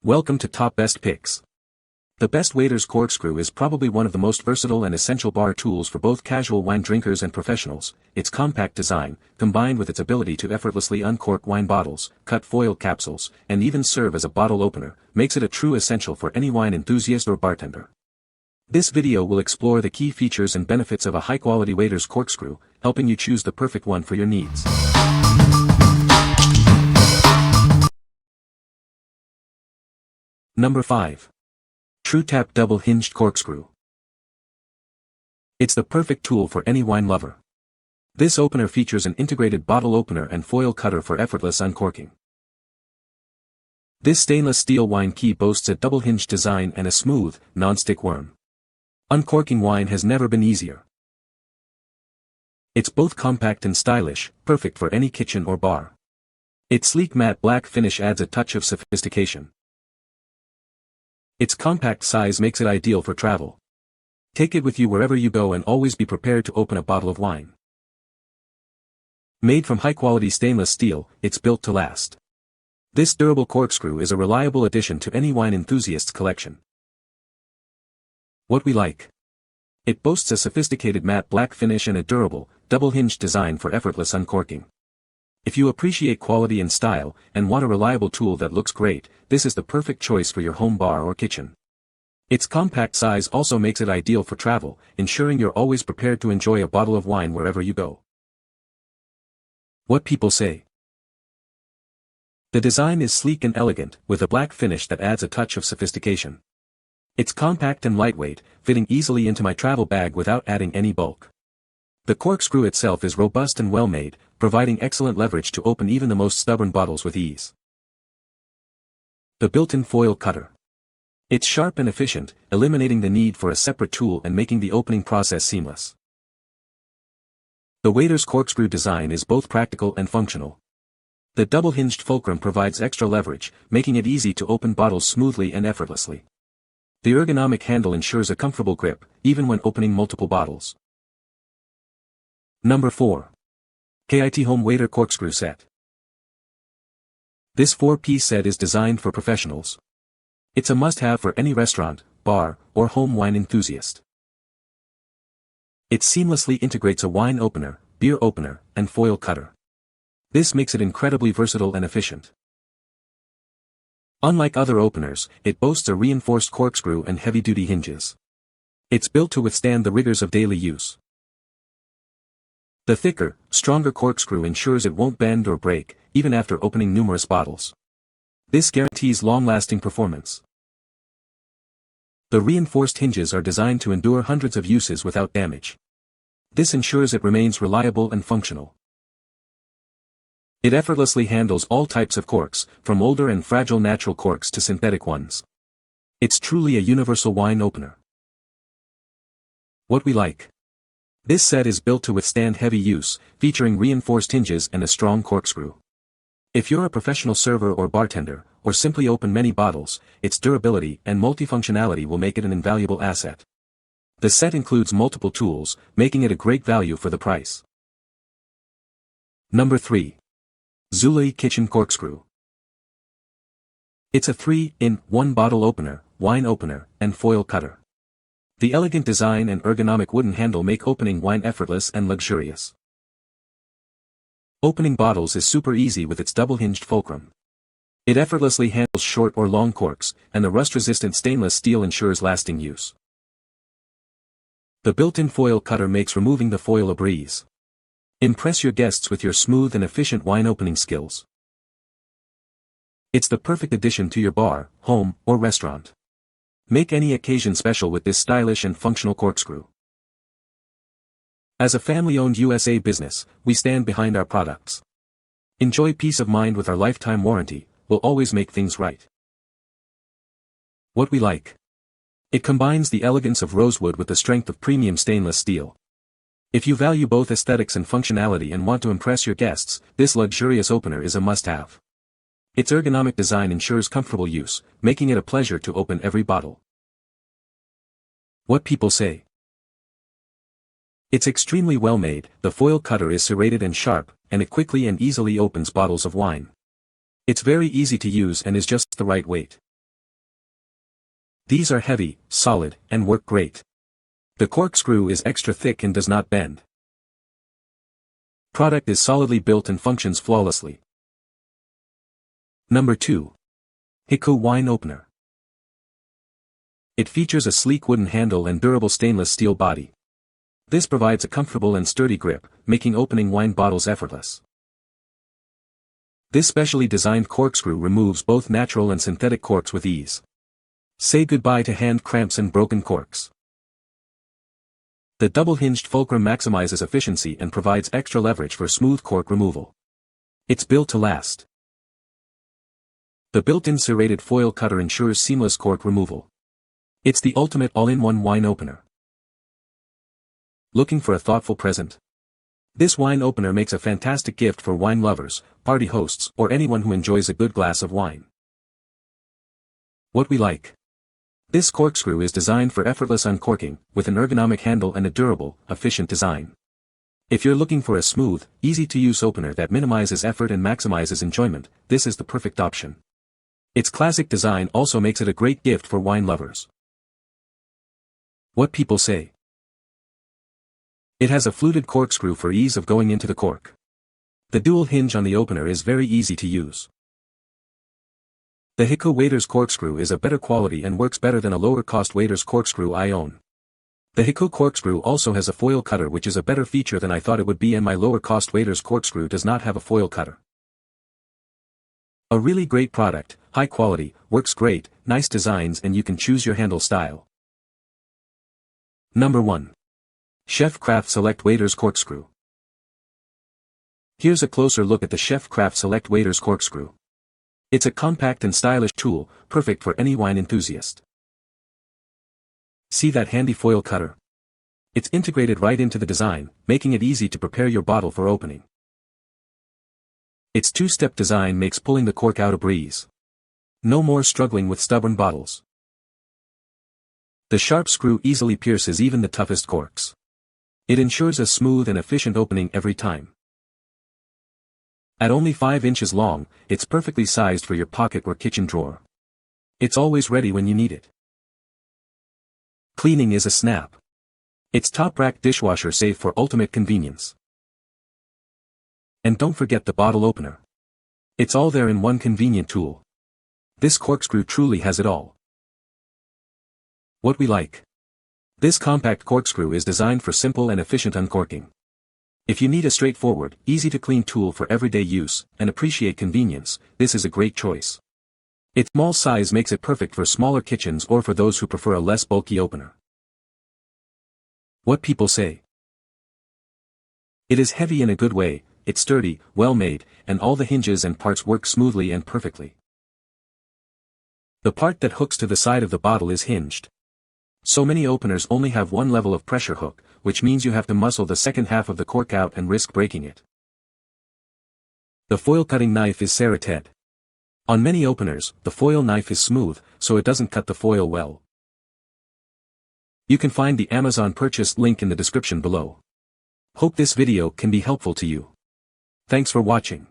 Welcome to Top Best Picks. The best Waiters Corkscrew is probably one of the most versatile and essential bar tools for both casual wine drinkers and professionals. Its compact design, combined with its ability to effortlessly uncork wine bottles, cut foil capsules, and even serve as a bottle opener, makes it a true essential for any wine enthusiast or bartender. This video will explore the key features and benefits of a high-quality Waiters Corkscrew, helping you choose the perfect one for your needs. Number 5. TrueTap Double Hinged Corkscrew. It's the perfect tool for any wine lover. This opener features an integrated bottle opener and foil cutter for effortless uncorking. This stainless steel wine key boasts a double hinged design and a smooth, non-stick worm. Uncorking wine has never been easier. It's both compact and stylish, perfect for any kitchen or bar. Its sleek matte black finish adds a touch of sophistication. Its compact size makes it ideal for travel. Take it with you wherever you go and always be prepared to open a bottle of wine. Made from high-quality stainless steel, it's built to last. This durable corkscrew is a reliable addition to any wine enthusiast's collection. What we like. It boasts a sophisticated matte black finish and a durable, double-hinged design for effortless uncorking. If you appreciate quality and style, and want a reliable tool that looks great, this is the perfect choice for your home bar or kitchen. Its compact size also makes it ideal for travel, ensuring you're always prepared to enjoy a bottle of wine wherever you go. What people say. The design is sleek and elegant, with a black finish that adds a touch of sophistication. It's compact and lightweight, fitting easily into my travel bag without adding any bulk. The corkscrew itself is robust and well-made, providing excellent leverage to open even the most stubborn bottles with ease. The built-in foil cutter. It's sharp and efficient, eliminating the need for a separate tool and making the opening process seamless. The Waiters Corkscrew design is both practical and functional. The double-hinged fulcrum provides extra leverage, making it easy to open bottles smoothly and effortlessly. The ergonomic handle ensures a comfortable grip, even when opening multiple bottles. Number 4. KIT Home Waiter Corkscrew Set. This 4-piece set is designed for professionals. It's a must-have for any restaurant, bar, or home wine enthusiast. It seamlessly integrates a wine opener, beer opener, and foil cutter. This makes it incredibly versatile and efficient. Unlike other openers, it boasts a reinforced corkscrew and heavy-duty hinges. It's built to withstand the rigors of daily use. The thicker, stronger corkscrew ensures it won't bend or break, even after opening numerous bottles. This guarantees long-lasting performance. The reinforced hinges are designed to endure hundreds of uses without damage. This ensures it remains reliable and functional. It effortlessly handles all types of corks, from older and fragile natural corks to synthetic ones. It's truly a universal wine opener. What we like. This set is built to withstand heavy use, featuring reinforced hinges and a strong corkscrew. If you're a professional server or bartender, or simply open many bottles, its durability and multifunctionality will make it an invaluable asset. The set includes multiple tools, making it a great value for the price. Number 3. Zulay Kitchen Corkscrew. It's a 3-in-1 bottle opener, wine opener, and foil cutter. The elegant design and ergonomic wooden handle make opening wine effortless and luxurious. Opening bottles is super easy with its double-hinged fulcrum. It effortlessly handles short or long corks, and the rust-resistant stainless steel ensures lasting use. The built-in foil cutter makes removing the foil a breeze. Impress your guests with your smooth and efficient wine opening skills. It's the perfect addition to your bar, home, or restaurant. Make any occasion special with this stylish and functional corkscrew. As a family-owned USA business, we stand behind our products. Enjoy peace of mind with our lifetime warranty. We'll always make things right. What we like. It combines the elegance of rosewood with the strength of premium stainless steel. If you value both aesthetics and functionality and want to impress your guests, this luxurious opener is a must-have. Its ergonomic design ensures comfortable use, making it a pleasure to open every bottle. What people say. It's extremely well made, the foil cutter is serrated and sharp, and it quickly and easily opens bottles of wine. It's very easy to use and is just the right weight. These are heavy, solid, and work great. The corkscrew is extra thick and does not bend. Product is solidly built and functions flawlessly. Number 2. Hicoup Wine Opener. It features a sleek wooden handle and durable stainless steel body. This provides a comfortable and sturdy grip, making opening wine bottles effortless. This specially designed corkscrew removes both natural and synthetic corks with ease. Say goodbye to hand cramps and broken corks. The double-hinged fulcrum maximizes efficiency and provides extra leverage for smooth cork removal. It's built to last. The built-in serrated foil cutter ensures seamless cork removal. It's the ultimate all-in-one wine opener. Looking for a thoughtful present? This wine opener makes a fantastic gift for wine lovers, party hosts, or anyone who enjoys a good glass of wine. What we like. This corkscrew is designed for effortless uncorking, with an ergonomic handle and a durable, efficient design. If you're looking for a smooth, easy-to-use opener that minimizes effort and maximizes enjoyment, this is the perfect option. Its classic design also makes it a great gift for wine lovers. What people say. It has a fluted corkscrew for ease of going into the cork. The dual hinge on the opener is very easy to use. The Hicoup Waiters Corkscrew is a better quality and works better than a lower-cost Waiters Corkscrew I own. The Hicoup Corkscrew also has a foil cutter, which is a better feature than I thought it would be, and my lower-cost Waiters Corkscrew does not have a foil cutter. A really great product, high quality, works great, nice designs, and you can choose your handle style. Number 1. Chef Craft Select Waiters Corkscrew. Here's a closer look at the Chef Craft Select Waiters Corkscrew. It's a compact and stylish tool, perfect for any wine enthusiast. See that handy foil cutter? It's integrated right into the design, making it easy to prepare your bottle for opening. Its two-step design makes pulling the cork out a breeze. No more struggling with stubborn bottles. The sharp screw easily pierces even the toughest corks. It ensures a smooth and efficient opening every time. At only 5 inches long, it's perfectly sized for your pocket or kitchen drawer. It's always ready when you need it. Cleaning is a snap. It's top-rack dishwasher safe for ultimate convenience. And don't forget the bottle opener. It's all there in one convenient tool. This corkscrew truly has it all. What we like. This compact corkscrew is designed for simple and efficient uncorking. If you need a straightforward, easy-to-clean tool for everyday use, and appreciate convenience, this is a great choice. Its small size makes it perfect for smaller kitchens or for those who prefer a less bulky opener. What people say. It is heavy in a good way, it's sturdy, well-made, and all the hinges and parts work smoothly and perfectly. The part that hooks to the side of the bottle is hinged. So many openers only have one level of pressure hook, which means you have to muscle the second half of the cork out and risk breaking it. The foil cutting knife is serrated. On many openers, the foil knife is smooth, so it doesn't cut the foil well. You can find the Amazon purchase link in the description below. Hope this video can be helpful to you. Thanks for watching.